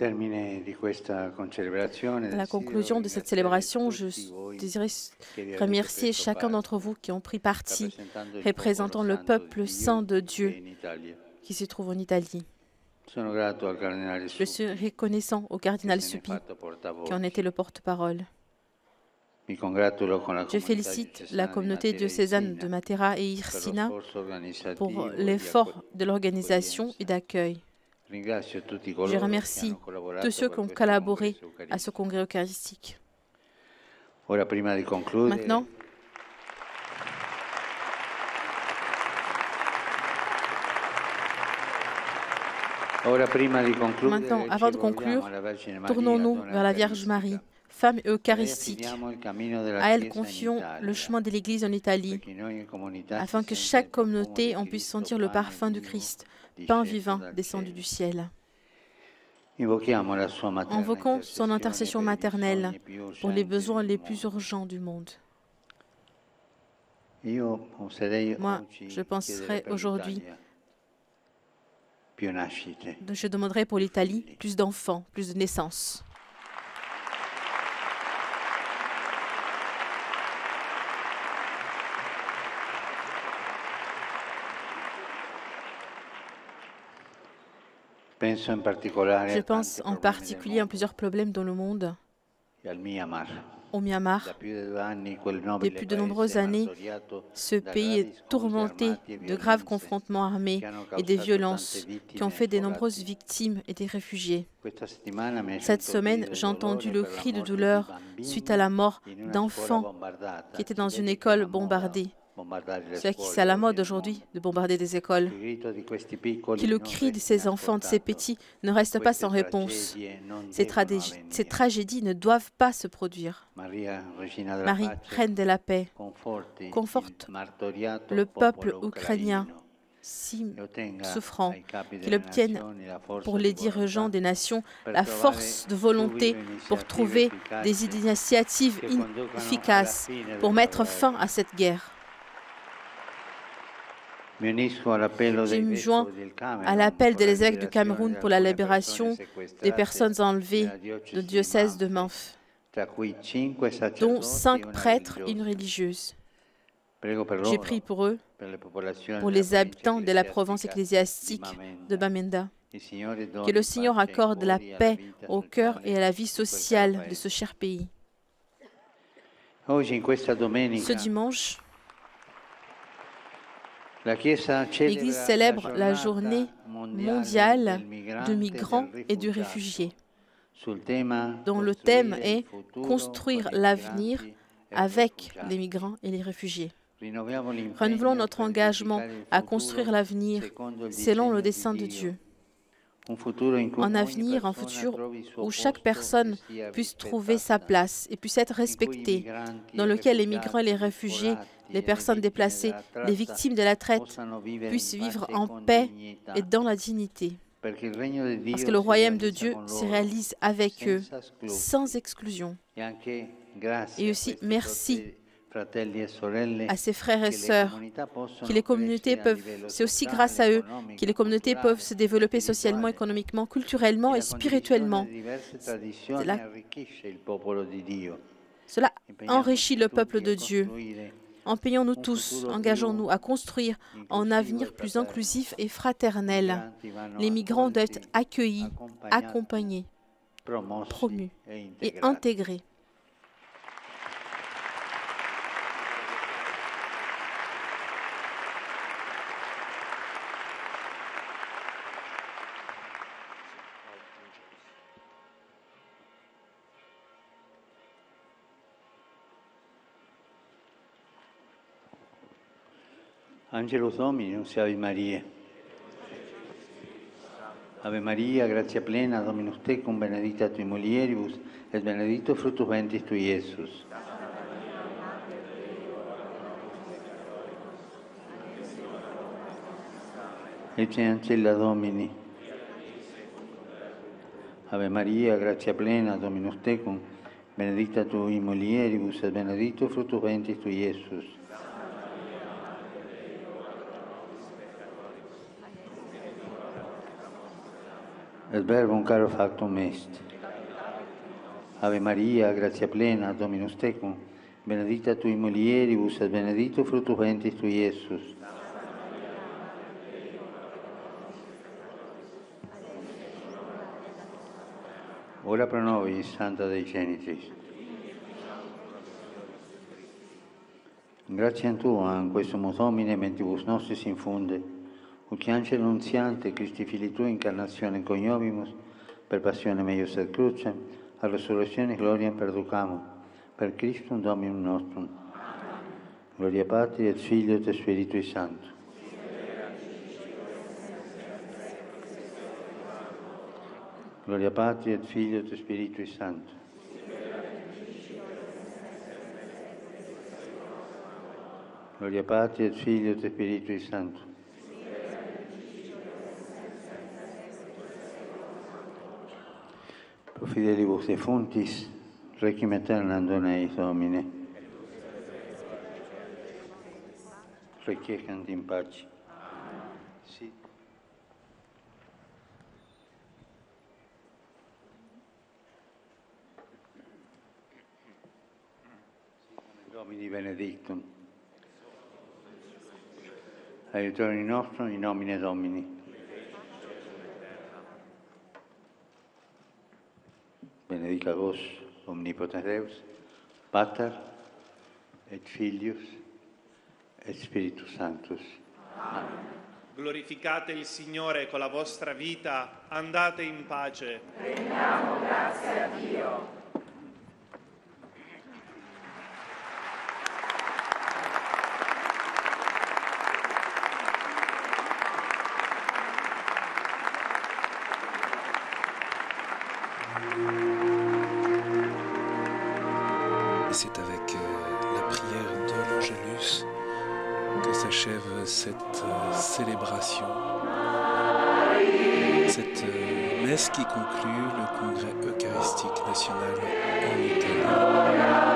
À la conclusion de cette célébration, je désirais remercier chacun d'entre vous qui ont pris parti, représentant le peuple saint de Dieu qui se trouve en Italie. Je suis reconnaissant au cardinal Suppi, qui en était le porte-parole. Je félicite la communauté diocésaine de Matera et Irsina pour l'effort de l'organisation et d'accueil. Je remercie tous ceux qui ont collaboré à ce congrès eucharistique. Maintenant, avant de conclure, tournons-nous vers la Vierge Marie, femme eucharistique. À elle confions le chemin de l'Église en Italie, afin que chaque communauté en puisse sentir le parfum du Christ, pain vivant descendu du ciel. Invoquons son intercession maternelle pour les besoins les plus urgents du monde. Moi, je penserai aujourd'hui, je demanderai pour l'Italie plus d'enfants, plus de naissances. Je pense en particulier à plusieurs problèmes dans le monde. Au Myanmar, depuis de nombreuses années, ce pays est tourmenté de graves confrontements armés et des violences qui ont fait de nombreuses victimes et des réfugiés. Cette semaine, j'ai entendu le cri de douleur suite à la mort d'enfants qui étaient dans une école bombardée. C'est à la mode aujourd'hui de bombarder des écoles. Que le cri de ces enfants, de ces petits, ne reste pas sans réponse. Ces tragédies ne doivent pas se produire. Marie, Reine de la paix, conforte le peuple ukrainien si souffrant, qu'il obtienne pour les dirigeants des nations la force de volonté pour trouver des initiatives efficaces pour mettre fin à cette guerre. Je me joins à l'appel des évêques du Cameroun pour la libération des personnes enlevées du diocèse de Manf, dont 5 prêtres et une religieuse. J'ai prié pour eux, pour les habitants de la province ecclésiastique de Bamenda. Que le Seigneur accorde la paix au cœur et à la vie sociale de ce cher pays. Ce dimanche, l'Église célèbre la journée mondiale de migrants et de réfugiés, dont le thème est « Construire l'avenir avec les migrants et les réfugiés ». Renouvelons notre engagement à construire l'avenir selon le dessein de Dieu. Un futur où chaque personne puisse trouver sa place et puisse être respectée, dans lequel les migrants et les réfugiés, les personnes déplacées, les victimes de la traite puissent vivre en paix et dans la dignité. Parce que le royaume de Dieu se réalise avec eux, sans exclusion. Et aussi, merci à ses frères et sœurs, que les communautés peuvent, c'est aussi grâce à eux que les communautés peuvent se développer socialement, économiquement, culturellement et spirituellement. Cela enrichit le peuple de Dieu. Empeñons-nous tous, engageons-nous à construire un avenir plus inclusif et fraternel. Les migrants doivent être accueillis, accompagnés, promus et intégrés. Angelus Dominus, Ave Maria. Ave Maria, gratia plena, Dominus tecum, benedicta tui mulieribus, et benedictus fructus ventris tui, Iesus. Ecce ancella Domini. Ave Maria, gratia plena, Dominus tecum, benedicta tui mulieribus, et benedictus fructus ventris tui, Iesus. et verbum caro factum est. Ave Maria, gratia plena, Dominus tecum, benedicta tui mulieribus et benedictus fructus ventris tui, Iesus. Ora pro nobis, Santa Dei Genitrix. Grazie Tua, in questo Domine, mentibus nostris infunde, ut angelo nunziante, Christi Fili Tui, incarnazione coniovimus, per passione meius et crucem, a resurrezione gloria perducamo, per Christum Dominum nostrum. Gloria Patri et Filio et Spiritui Sancto. Gloria Patri et Filio et Spiritui Sancto. Gloria Patri et Filio et Spiritui Sancto. Pro fidelibus defuntis, requiem aeternam dona eis Domine. Requiescant in pace. Sì. Domini benedictum. Aiutorium nostrum in nomine Domini. Benedica vos, omnipotens Deus, Pater et Filius et Spiritus Sanctus. Amen. Glorificate il Signore con la vostra vita, andate in pace. Rendiamo grazie a Dio. Et c'est avec la prière de l'Angélus que s'achève cette célébration, cette messe qui conclut le congrès eucharistique national en Italie.